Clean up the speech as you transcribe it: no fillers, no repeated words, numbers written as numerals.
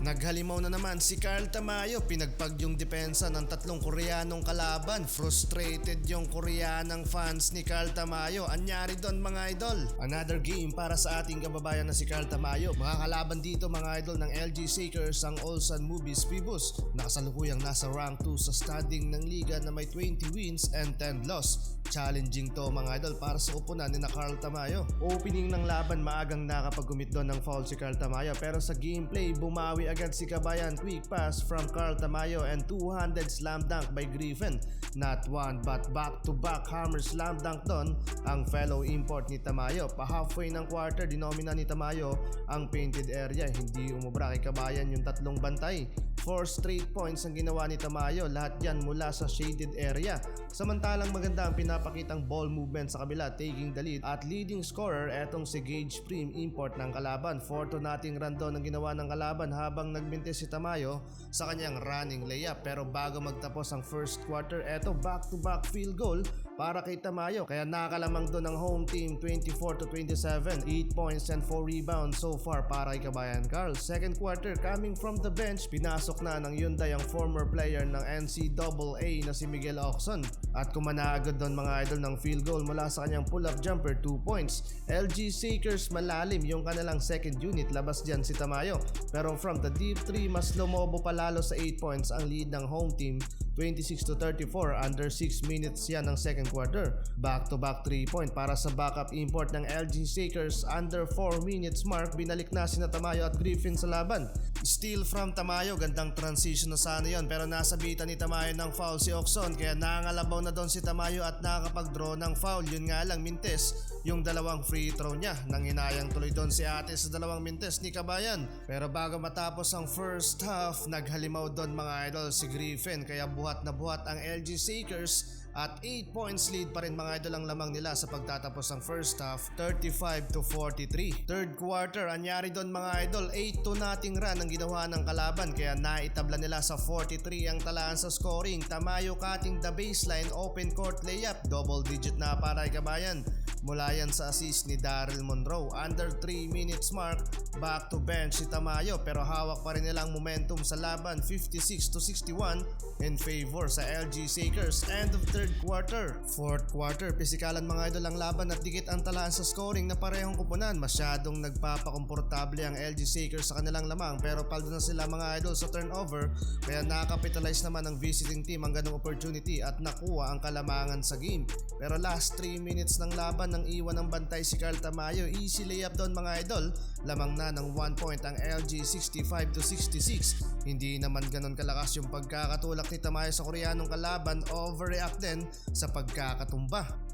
Naghalimaw na naman si Carl Tamayo, pinagpag yung depensa ng tatlong Koreanong kalaban. Frustrated yung Koreanang fans ni Carl Tamayo. Anyari doon mga idol? Another game para sa ating kababayan na si Carl Tamayo. Makakalaban dito mga idol ng LG Shakers ang Ulsan Movies Phoebus. Nakasalukuyang nasa rank 2 sa standing ng liga na may 20 wins and 10 loss. Challenging to mga idol para sa kupunan ni na Carl Tamayo. Opening ng laban, maagang nakapag-commit doon ng foul si Carl Tamayo, pero sa gameplay bumawi agad si Kabayan. Quick pass from Carl Tamayo and two-handed slam dunk by Griffin. Not one but back-to-back hammer slam dunk doon ang fellow import ni Tamayo. Pa-halfway ng quarter, dinomina ni Tamayo ang painted area. Hindi umubra kay Kabayan yung tatlong bantay. 4 straight points ang ginawa ni Tamayo, lahat yan mula sa shaded area. Samantalang maganda ang pinapakitang ball movement sa kabila, taking the lead. At leading scorer etong si Gage Prim, import ng kalaban. 4-2 nating run down ang ginawa ng kalaban habang nagbinte si Tamayo sa kanyang running layup. Pero bago magtapos ang first quarter, eto back-to-back field goal para kay Tamayo. Kaya nakalamang doon ang home team 24-27. 8 points and 4 rebounds so far para kay Kabayan Carl. Second quarter, coming from the bench, pinasok na ng Hyundai ang former player ng NCAA na si Miguel Oxon. At kumana agad doon mga idol ng field goal mula sa kanyang pull-up jumper, 2 points. LG Shakers malalim yung kanilang second unit, labas dyan si Tamayo. Pero from the deep 3, mas lumobo palalo sa 8 points ang lead ng home team, 26-34. Under 6 minutes yan ng second quarter. Back-to-back 3-point para sa backup import ng LG Shakers. Under 4 minutes mark, binalik na sina Tamayo at Griffin sa laban. Steal from Tamayo, gandang transition na sana yun, pero nasabitan ni Tamayo ng foul si Oxon, kaya nangalabaw na doon si Tamayo at nakakapag-draw ng foul. Yun nga lang, mintes yung dalawang free throw niya. Nanginayang tuloy doon si ate sa dalawang mintes ni Kabayan. Pero bago matapos ang first half, naghalimaw doon mga idol si Griffin, kaya buhat na buhat ang LG Shakers. At 8 points lead pa rin mga idol ang lamang nila sa pagtatapos ng first half, 35-43. Third quarter, anyari doon mga idol, 8-2 nating run ang ginawa ng kalaban, kaya naitabla nila sa 43 ang talaan sa scoring. Tamayo cutting the baseline, open court layup, double digit na para kay Kabayan. Mula yan sa assist ni Daryl Monroe. Under 3 minutes mark, back to bench si Tamayo, pero hawak pa rin nilang momentum sa laban, 56-61 in favor sa LG Shakers. End of third quarter. Fourth quarter, pisikalan mga idol ang laban at dikit ang talaan sa scoring na parehong kupunan. Masyadong nagpapakomportable ang LG Shakers sa kanilang lamang, pero paldo na sila mga idol sa turnover, kaya nakapitalize naman ang visiting team ang ganong opportunity at nakuha ang kalamangan sa game. Pero last 3 minutes ng laban nang iwan ng bantay si Carl Tamayo. Easy layup doon mga idol. Lamang na ng 1 point ang LG, 65-66. Hindi naman ganon kalakas yung pagkakatulak ni Tamayo sa Koreanong kalaban. Overreact din sa pagkakatumba.